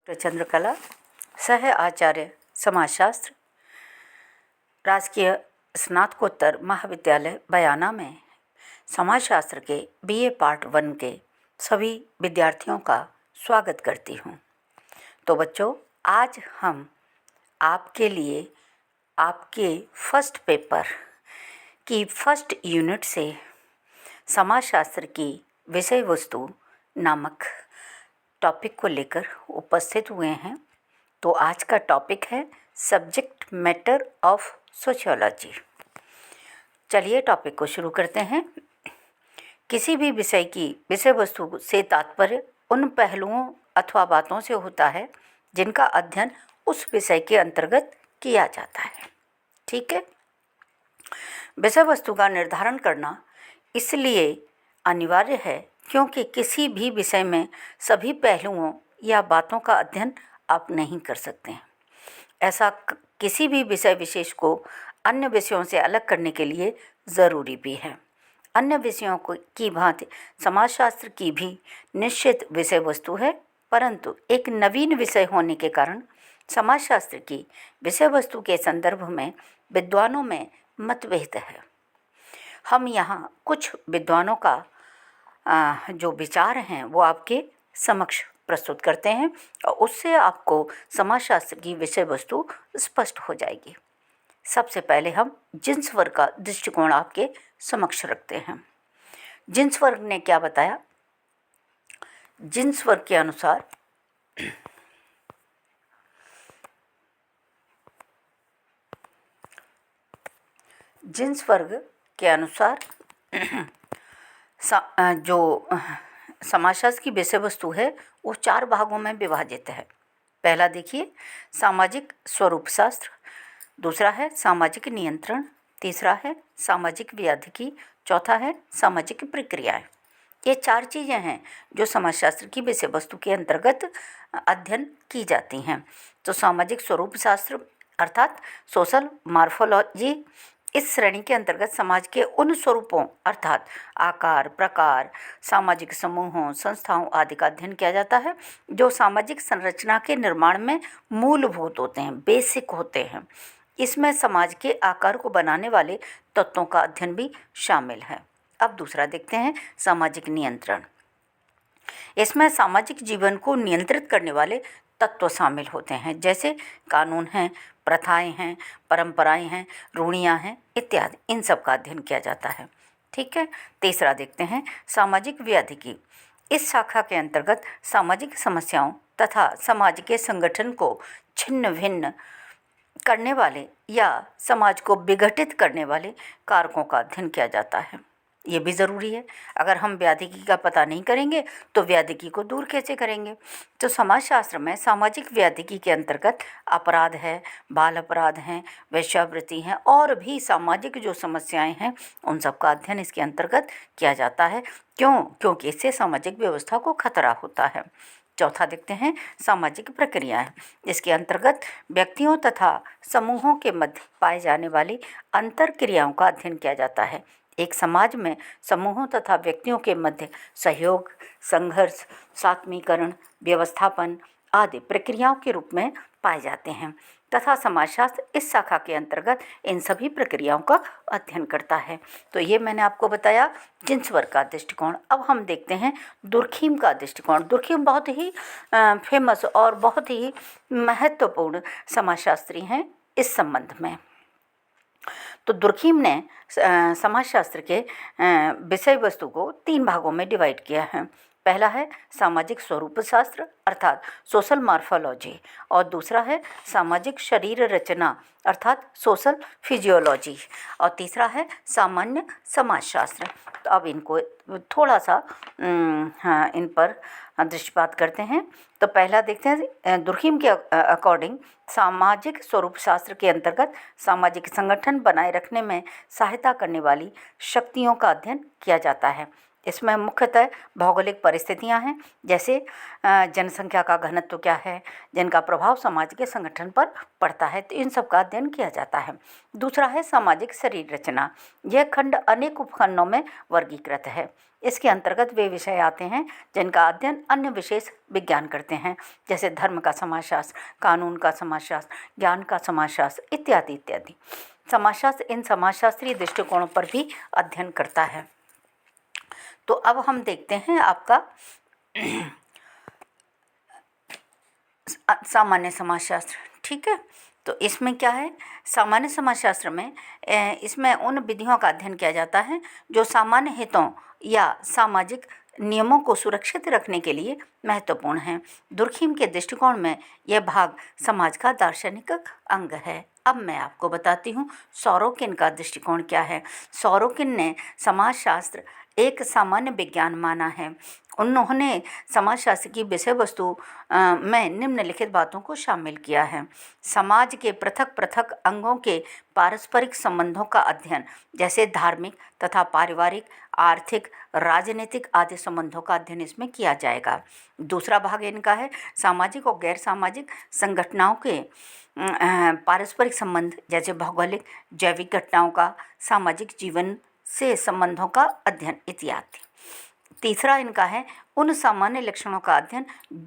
चंद्रकला, सह आचार्य समाजशास्त्र, राजकीय स्नातकोत्तर महाविद्यालय बयाना में समाजशास्त्र के बीए पार्ट 1 के सभी विद्यार्थियों का स्वागत करती हूँ। तो बच्चों, आज हम आपके लिए आपके फर्स्ट पेपर की फर्स्ट यूनिट से समाजशास्त्र की विषय वस्तु नामक टॉपिक को लेकर उपस्थित हुए हैं। तो आज का टॉपिक है सब्जेक्ट मैटर ऑफ सोशियोलॉजी। चलिए टॉपिक को शुरू करते हैं। किसी भी विषय की विषय वस्तु से तात्पर्य उन पहलुओं अथवा बातों से होता है जिनका अध्ययन उस विषय के अंतर्गत किया जाता है। ठीक है। विषय वस्तु का निर्धारण करना इसलिए अनिवार्य है क्योंकि किसी भी विषय में सभी पहलुओं या बातों का अध्ययन आप नहीं कर सकते हैं। ऐसा किसी भी विषय विशेष को अन्य विषयों से अलग करने के लिए ज़रूरी भी है। अन्य विषयों की भांति समाजशास्त्र की भी निश्चित विषय वस्तु है, परंतु एक नवीन विषय होने के कारण समाजशास्त्र की विषय वस्तु के संदर्भ में विद्वानों में मतभेद है। हम यहाँ कुछ विद्वानों का जो विचार हैं वो आपके समक्ष प्रस्तुत करते हैं और उससे आपको समाजशास्त्र की विषय वस्तु स्पष्ट हो जाएगी। सबसे पहले हम जिन्सवर्ग का दृष्टिकोण आपके समक्ष रखते हैं। जिन्सवर्ग ने क्या बताया? जिन्सवर्ग के अनुसार जो समाजशास्त्र की विषय वस्तु है वो 4 भागों में विभाजित है। पहला देखिए, सामाजिक स्वरूप शास्त्र, दूसरा है सामाजिक नियंत्रण, तीसरा है सामाजिक व्याधिकी, चौथा है सामाजिक प्रक्रियाएं। ये 4 चीज़ें हैं जो समाजशास्त्र की विषय वस्तु के अंतर्गत अध्ययन की जाती हैं। तो सामाजिक स्वरूप शास्त्र अर्थात सोशल मॉर्फोलॉजी, इस श्रेणी के अंतर्गत समाज के उन स्वरूपों अर्थात आकार, प्रकार, सामाजिक समूहों, संस्थाओं आदि का अध्ययन किया जाता है जो सामाजिक संरचना के निर्माण में मूलभूत होते हैं, बेसिक होते हैं। इसमें समाज के आकार को बनाने वाले तत्वों का अध्ययन भी शामिल है। अब दूसरा देखते हैं, सामाजिक नियंत्रण। इसमें सामाजिक जीवन को नियंत्रित करने वाले तत्व शामिल होते हैं, जैसे कानून हैं, प्रथाएं हैं, परंपराएं हैं, रूढ़ियाँ हैं इत्यादि। इन सब का अध्ययन किया जाता है। ठीक है। तीसरा देखते हैं, सामाजिक व्याधिकी। इस शाखा के अंतर्गत सामाजिक समस्याओं तथा समाज के संगठन को छिन्न भिन्न करने वाले या समाज को विघटित करने वाले कारकों का अध्ययन किया जाता है। ये भी ज़रूरी है। अगर हम व्याधिकी का पता नहीं करेंगे तो व्याधिकी को दूर कैसे करेंगे? तो समाजशास्त्र में सामाजिक व्याधिकी के अंतर्गत अपराध है, बाल अपराध हैं, वेश्यावृत्ति हैं और भी सामाजिक जो समस्याएं हैं उन सब का अध्ययन इसके अंतर्गत किया जाता है। क्योंकि इससे सामाजिक व्यवस्था को खतरा होता है। चौथा देखते हैं, सामाजिक प्रक्रियाएं। इसके अंतर्गत व्यक्तियों तथा समूहों के मध्य पाए जाने वाली अंतर क्रियाओं का अध्ययन किया जाता है। एक समाज में समूहों तथा व्यक्तियों के मध्य सहयोग, संघर्ष, सात्मीकरण, व्यवस्थापन आदि प्रक्रियाओं के रूप में पाए जाते हैं तथा समाजशास्त्र इस शाखा के अंतर्गत इन सभी प्रक्रियाओं का अध्ययन करता है। तो ये मैंने आपको बताया जिन्सवर्ग का दृष्टिकोण। अब हम देखते हैं दुर्खीम का दृष्टिकोण। दुर्खीम बहुत ही फेमस और बहुत ही महत्वपूर्ण समाजशास्त्री हैं इस संबंध में। तो दुर्खीम ने समाजशास्त्र के विषय वस्तु को 3 भागों में डिवाइड किया है। पहला है सामाजिक स्वरूप शास्त्र अर्थात सोशल मॉर्फोलॉजी और दूसरा है सामाजिक शरीर रचना अर्थात सोशल फिजियोलॉजी और तीसरा है सामान्य समाजशास्त्र। तो अब इनको थोड़ा सा इन पर दृष्टिपात करते हैं। तो पहला देखते हैं, दुर्खीम के अकॉर्डिंग सामाजिक स्वरूप शास्त्र के अंतर्गत सामाजिक संगठन बनाए रखने में सहायता करने वाली शक्तियों का अध्ययन किया जाता है। इसमें मुख्यतः भौगोलिक परिस्थितियां हैं, जैसे जनसंख्या का घनत्व क्या है, जिनका प्रभाव समाज के संगठन पर पड़ता है, तो इन सब का अध्ययन किया जाता है। दूसरा है सामाजिक शरीर रचना। यह खंड अनेक उपखंडों में वर्गीकृत है। इसके अंतर्गत वे विषय आते हैं जिनका अध्ययन अन्य विशेष विज्ञान करते हैं, जैसे धर्म का समाजशास्त्र, कानून का समाजशास्त्र, ज्ञान का समाजशास्त्र इत्यादि इत्यादि। समाजशास्त्र इन समाजशास्त्रीय दृष्टिकोणों पर भी अध्ययन करता है। तो अब हम देखते हैं आपका सामान्य समाजशास्त्र। ठीक है, तो इसमें क्या है, सामान्य समाजशास्त्र में इसमें उन विधियों का अध्ययन किया जाता है जो सामान्य हितों या सामाजिक नियमों को सुरक्षित रखने के लिए महत्वपूर्ण हैं। दुर्खीम के दृष्टिकोण में यह भाग समाज का दार्शनिक अंग है। अब मैं आपको बताती हूँ सोरोकिन का दृष्टिकोण क्या है। सोरोकिन ने समाजशास्त्र एक सामान्य विज्ञान माना है। उन्होंने समाजशास्त्र की विषय वस्तु में निम्नलिखित बातों को शामिल किया है। समाज के पृथक पृथक अंगों के पारस्परिक संबंधों का अध्ययन, जैसे धार्मिक तथा पारिवारिक, आर्थिक, राजनीतिक आदि संबंधों का अध्ययन इसमें किया जाएगा। दूसरा भाग इनका है सामाजिक और गैर सामाजिक संगठनों के पारस्परिक संबंध, जैसे भौगोलिक, जैविक घटनाओं का, सामाजिक जीवन से संबंधों का अध्ययन इत्यादि। तीसरा इनका है उन सामान्य लक्षणों का अध्ययन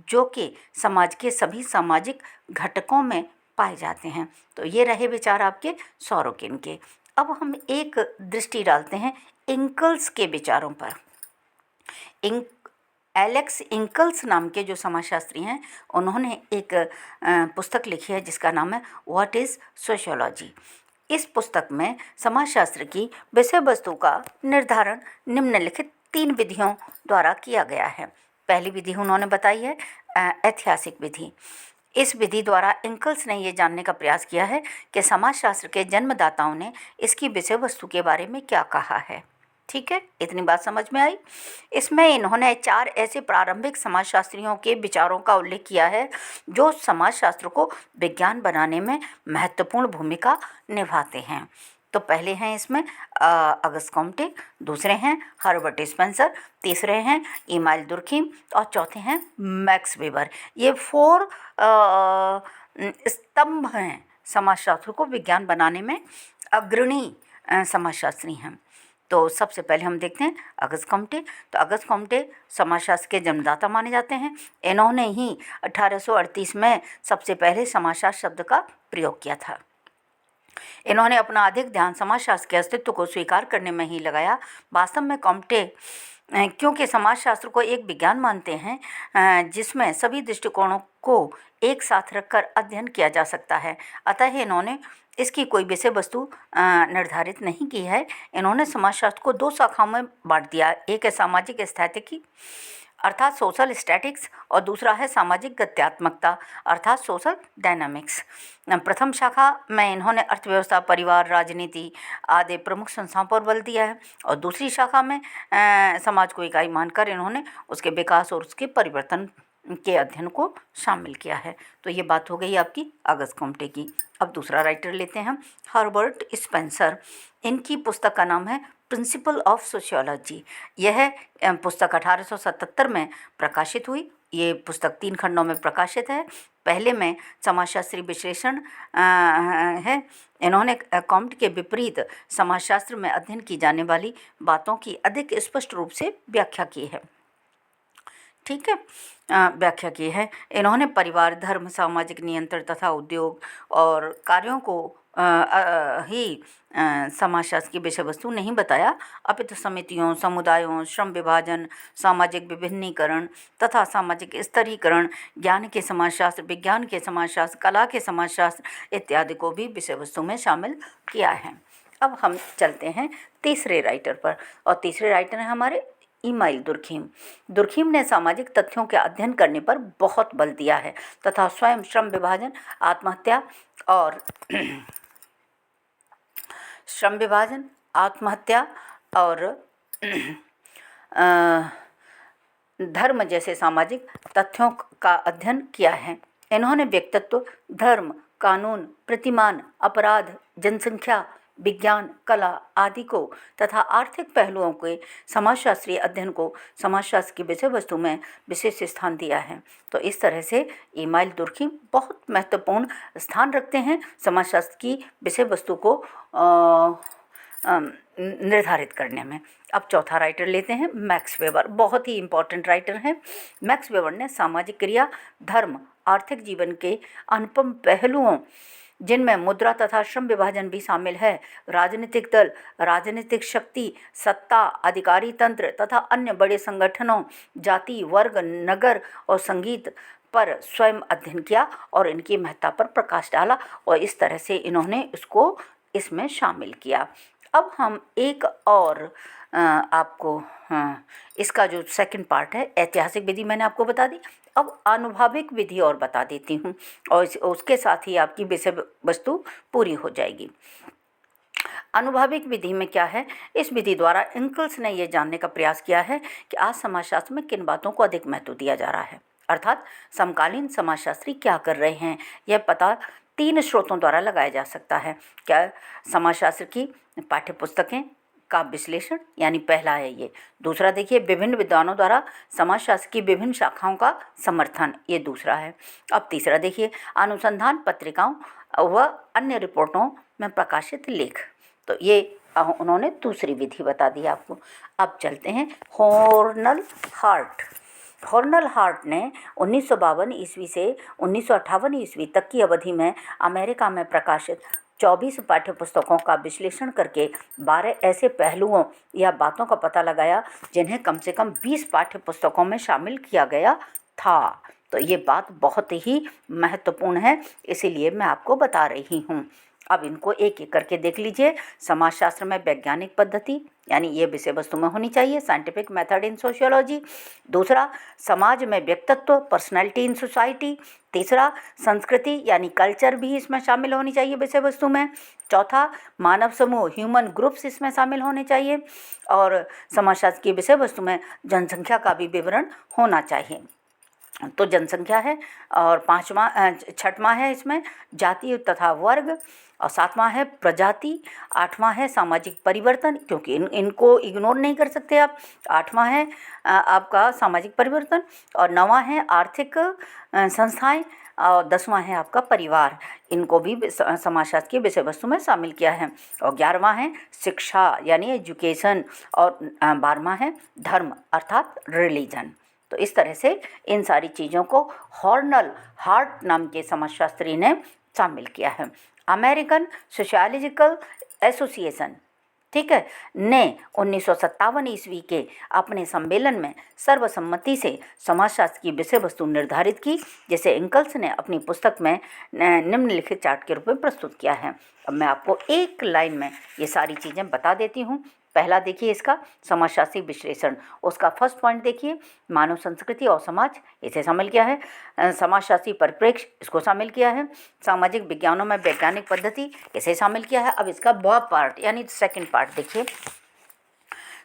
जो कि समाज के सभी सामाजिक घटकों में पाए जाते हैं। तो ये रहे विचार आपके सोरोकिन के। अब हम एक दृष्टि डालते हैं इंकल्स के विचारों पर। एलेक्स इंकल्स नाम के जो समाजशास्त्री हैं, उन्होंने एक पुस्तक लिखी है जिसका नाम है व्हाट इज़ सोशियोलॉजी। इस पुस्तक में समाजशास्त्र की विषय वस्तु का निर्धारण निम्नलिखित 3 विधियों द्वारा किया गया है। पहली विधि उन्होंने बताई है ऐतिहासिक विधि। इस विधि द्वारा इंकल्स ने ये जानने का प्रयास किया है कि समाजशास्त्र के जन्मदाताओं ने इसकी विषय वस्तु के बारे में क्या कहा है। ठीक है, इतनी बात समझ में आई। इसमें इन्होंने 4 ऐसे प्रारंभिक समाजशास्त्रियों के विचारों का उल्लेख किया है जो समाजशास्त्र को विज्ञान बनाने में महत्वपूर्ण भूमिका निभाते हैं। तो पहले हैं इसमें अगस्त कॉम्टे, दूसरे हैं हर्बर्ट स्पेंसर, तीसरे हैं इमाइल दुर्खीम और चौथे हैं मैक्स वेबर। ये 4 स्तंभ हैं समाजशास्त्र को विज्ञान बनाने में अग्रणी समाजशास्त्री हैं। तो सबसे पहले हम देखते हैं अगस्त कॉम्टे। तो अगस्त कॉम्टे समाजशास्त्र के जन्मदाता माने जाते हैं। इन्होंने ही 1838 में सबसे पहले समाजशास्त्र शब्द का प्रयोग किया था। इन्होंने अपना अधिक ध्यान समाजशास्त्र के अस्तित्व को स्वीकार करने में ही लगाया। वास्तव में कॉम्टे क्योंकि समाजशास्त्र को एक विज्ञान मानते हैं जिसमें सभी दृष्टिकोणों को एक साथ रखकर अध्ययन किया जा सकता है, अतः इन्होंने इसकी कोई विषय वस्तु निर्धारित नहीं की है। इन्होंने समाजशास्त्र को 2 शाखाओं में बांट दिया। एक है सामाजिक स्थितिकी अर्थात सोशल स्टैटिक्स और दूसरा है सामाजिक गत्यात्मकता अर्थात सोशल डायनामिक्स। प्रथम शाखा में इन्होंने अर्थव्यवस्था, परिवार, राजनीति आदि प्रमुख संस्थाओं पर बल दिया है और दूसरी शाखा में समाज को इकाई मानकर इन्होंने उसके विकास और उसके परिवर्तन के अध्ययन को शामिल किया है। तो ये बात हो गई आपकी अगस्त कॉम्टे की। अब दूसरा राइटर लेते हैं हम हर्बर्ट स्पेंसर। इनकी पुस्तक का नाम है प्रिंसिपल ऑफ सोशियोलॉजी। यह पुस्तक 1877 में प्रकाशित हुई। ये पुस्तक 3 खंडों में प्रकाशित है। पहले में समाजशास्त्री विश्लेषण है। इन्होंने कॉम्ट के विपरीत समाजशास्त्र में अध्ययन की जाने वाली बातों की अधिक स्पष्ट रूप से व्याख्या की है। ठीक है, व्याख्या की है। इन्होंने परिवार, धर्म, सामाजिक नियंत्रण तथा उद्योग और कार्यों को ही समाजशास्त्र की विषय वस्तु नहीं बताया, अपितु समितियों, समुदायों, श्रम विभाजन, सामाजिक विभिन्नीकरण तथा सामाजिक स्तरीकरण, ज्ञान के समाजशास्त्र, विज्ञान के समाजशास्त्र, कला के समाजशास्त्र इत्यादि को भी विषय वस्तु में शामिल किया है। अब हम चलते हैं तीसरे राइटर पर और तीसरे राइटर हैं हमारे इमाइल दुर्खीम। दुर्खीम ने सामाजिक तथ्यों के अध्ययन करने पर बहुत बल दिया है तथा स्वयं श्रम विभाजन, आत्महत्या और धर्म जैसे सामाजिक तथ्यों का अध्ययन किया है। इन्होंने व्यक्तित्व, धर्म, कानून, प्रतिमान, अपराध, जनसंख्या, विज्ञान, कला आदि को तथा आर्थिक पहलुओं के समाजशास्त्रीय अध्ययन को समाजशास्त्र की विषय वस्तु में विशेष स्थान दिया है। तो इस तरह से इमाइल तुर्की बहुत महत्वपूर्ण स्थान रखते हैं समाजशास्त्र की विषय वस्तु को निर्धारित करने में। अब चौथा राइटर लेते हैं मैक्स वेबर, बहुत ही इम्पोर्टेंट राइटर हैं। मैक्स वेबर ने सामाजिक क्रिया, धर्म, आर्थिक जीवन के अनुपम पहलुओं जिनमें मुद्रा तथा श्रम विभाजन भी शामिल है, राजनीतिक दल, राजनीतिक शक्ति, सत्ता, अधिकारी तंत्र तथा अन्य बड़े संगठनों, जाति, वर्ग, नगर और संगीत पर स्वयं अध्ययन किया और इनकी महत्ता पर प्रकाश डाला और इस तरह से इन्होंने इसको इसमें शामिल किया। अब हम एक और आपको इसका जो सेकंड पार्ट है, ऐतिहासिक विधि मैंने आपको बता दी, अब आनुभाविक विधि और बता देती हूँ और उसके साथ ही आपकी विषय वस्तु पूरी हो जाएगी। आनुभाविक विधि में क्या है, इस विधि द्वारा इंकल्स ने यह जानने का प्रयास किया है कि आज समाजशास्त्र में किन बातों को अधिक महत्व दिया जा रहा है, अर्थात समकालीन समाजशास्त्री क्या कर रहे हैं, यह पता 3 स्रोतों द्वारा लगाया जा सकता है। क्या? समाजशास्त्र की पाठ्य पुस्तकें का विश्लेषण, यानी पहला है ये। दूसरा देखिए, विभिन्न विद्वानों द्वारा समाजशास्त्र की विभिन्न शाखाओं का समर्थन, ये दूसरा है। अब तीसरा देखिए, अनुसंधान पत्रिकाओं व अन्य रिपोर्टों में प्रकाशित लेख। तो ये उन्होंने दूसरी विधि बता दी आपको। अब चलते हैं हॉर्नल हार्ट। हॉर्नल हार्ट ने 1952 ईस्वी से 1958 ईस्वी तक की अवधि में अमेरिका में प्रकाशित 24 पाठ्य पुस्तकों का विश्लेषण करके 12 ऐसे पहलुओं या बातों का पता लगाया जिन्हें कम से कम 20 पाठ्य पुस्तकों में शामिल किया गया था। तो ये बात बहुत ही महत्वपूर्ण है, इसीलिए मैं आपको बता रही हूँ। अब इनको एक एक करके देख लीजिए। समाजशास्त्र में वैज्ञानिक पद्धति, यानी ये विषय वस्तु में होनी चाहिए, साइंटिफिक मेथड इन सोशियोलॉजी। दूसरा, समाज में व्यक्तित्व, पर्सनैलिटी इन सोसाइटी। तीसरा, संस्कृति यानी कल्चर भी इसमें शामिल होनी चाहिए विषय वस्तु में। चौथा, मानव समूह, ह्यूमन ग्रुप्स इसमें शामिल होने चाहिए। और समाजशास्त्र की विषय वस्तु में जनसंख्या का भी विवरण होना चाहिए। तो जनसंख्या है, और छठवां है इसमें जाति तथा वर्ग, और सातवां है प्रजाति, आठवां है सामाजिक परिवर्तन, क्योंकि इनको इग्नोर नहीं कर सकते आप। आठवां है आपका सामाजिक परिवर्तन, और नौवां है आर्थिक संस्थाएं, और 10वां है आपका परिवार। इनको भी समाजशास्त्र की विषय वस्तु में शामिल किया है। और 11वां है शिक्षा यानी एजुकेशन, और 12वां है धर्म अर्थात रिलीजन। तो इस तरह से इन सारी चीज़ों को हॉर्नल हार्ट नाम के समाजशास्त्री ने शामिल किया है। अमेरिकन सोशियोलॉजिकल एसोसिएशन, ठीक है, ने 1957 ईस्वी के अपने सम्मेलन में सर्वसम्मति से समाजशास्त्र की विषय वस्तु निर्धारित की, जिसे इंकल्स ने अपनी पुस्तक में निम्नलिखित चार्ट के रूप में प्रस्तुत किया है। अब मैं आपको एक लाइन में ये सारी चीज़ें बता देती हूँ। पहला देखिए इसका समाजशास्त्री विश्लेषण, उसका फर्स्ट पॉइंट देखिए, मानव संस्कृति और समाज, इसे शामिल किया है। समाजशास्त्री परिप्रेक्ष्य, इसको शामिल किया है। सामाजिक विज्ञानों में वैज्ञानिक पद्धति, इसे शामिल किया है। अब इसका ब पार्ट यानी सेकंड पार्ट देखिए।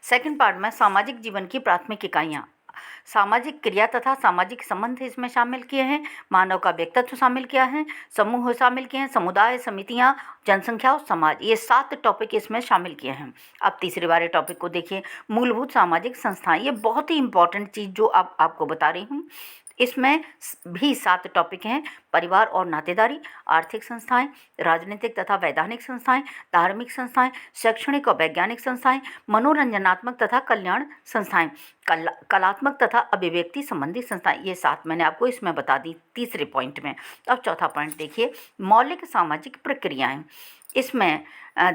सेकंड पार्ट में सामाजिक जीवन की प्राथमिक इकाइयाँ, सामाजिक क्रिया तथा सामाजिक संबंध इसमें शामिल किए हैं। मानव का व्यक्तित्व शामिल किया है, समूह शामिल किए हैं, समुदाय, समितियां, जनसंख्या और समाज, ये 7 टॉपिक इसमें शामिल किए हैं। अब तीसरे वाले टॉपिक को देखिए, मूलभूत सामाजिक संस्थाएं। ये बहुत ही इंपॉर्टेंट चीज़ जो आपको बता रही हूँ। इसमें भी 7 टॉपिक हैं, परिवार और नातेदारी, आर्थिक संस्थाएं, राजनीतिक तथा वैधानिक संस्थाएं, धार्मिक संस्थाएं, शैक्षणिक और वैज्ञानिक संस्थाएं, मनोरंजनात्मक तथा कल्याण संस्थाएं, कलात्मक तथा अभिव्यक्ति संबंधी संस्थाएं। ये 7 मैंने आपको इसमें बता दी तीसरे पॉइंट में। अब चौथा पॉइंट देखिए, मौलिक सामाजिक प्रक्रियाएं। इसमें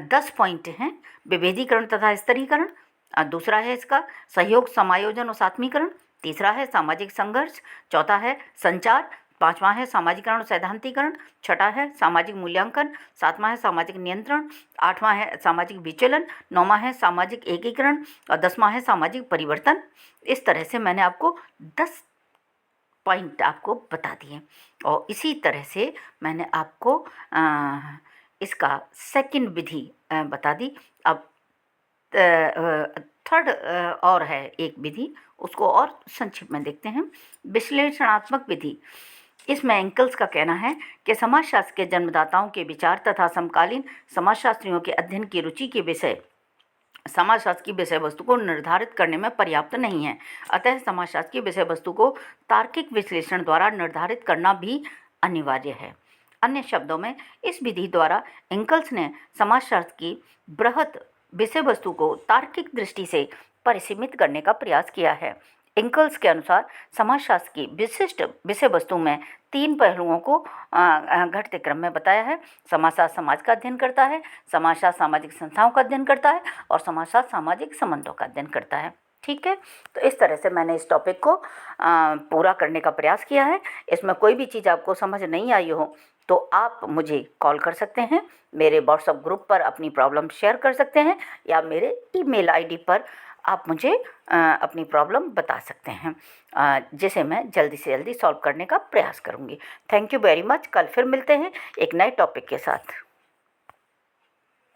10 पॉइंट हैं, विभेदीकरण तथा स्तरीकरण। दूसरा है इसका सहयोग, समायोजन और सात्मीकरण। तीसरा है सामाजिक संघर्ष। चौथा है संचार। पांचवा है सामाजिकरण और सैद्धांतिकरण। छठा है सामाजिक मूल्यांकन। सातवां है सामाजिक नियंत्रण। आठवां है सामाजिक विचलन। नौवां है सामाजिक एकीकरण और 10वां है सामाजिक परिवर्तन। इस तरह से मैंने आपको 10 पॉइंट आपको बता दिए और इसी तरह से मैंने आपको इसका सेकंड विधि बता दी। अब थर्ड और है एक विधि, उसको और संक्षिप्त में देखते हैं। विश्लेषणात्मक विधि, इसमें एंकल्स का कहना है कि समाजशास्त्र के जन्मदाताओं के विचार तथा समकालीन समाजशास्त्रियों के अध्ययन की रुचि के विषय समाजशास्त्र की विषय वस्तु को निर्धारित करने में पर्याप्त नहीं है। अतः समाजशास्त्र की विषय वस्तु को तार्किक विश्लेषण द्वारा निर्धारित करना भी अनिवार्य है। अन्य शब्दों में, इस विधि द्वारा एंकल्स ने समाजशास्त्र की बृहत विषय वस्तु को तार्किक दृष्टि से परिसीमित करने का प्रयास किया है। एंकल्स के अनुसार समाजशास्त्र की विशिष्ट विषय वस्तु में 3 पहलुओं को घटते क्रम में बताया है। समाजशास्त्र समाज का अध्ययन करता है, समाजशास्त्र सामाजिक संस्थाओं का अध्ययन करता है और समाजशास्त्र सामाजिक संबंधों का अध्ययन करता है। ठीक है, तो इस तरह से मैंने इस टॉपिक को पूरा करने का प्रयास किया है। इसमें कोई भी चीज़ आपको समझ नहीं आई हो तो आप मुझे कॉल कर सकते हैं, मेरे व्हाट्सएप ग्रुप पर अपनी प्रॉब्लम शेयर कर सकते हैं, या मेरे ईमेल आईडी पर आप मुझे अपनी प्रॉब्लम बता सकते हैं, जिसे मैं जल्दी से जल्दी सॉल्व करने का प्रयास करूँगी। Thank you very much. कल फिर मिलते हैं एक नए टॉपिक के साथ।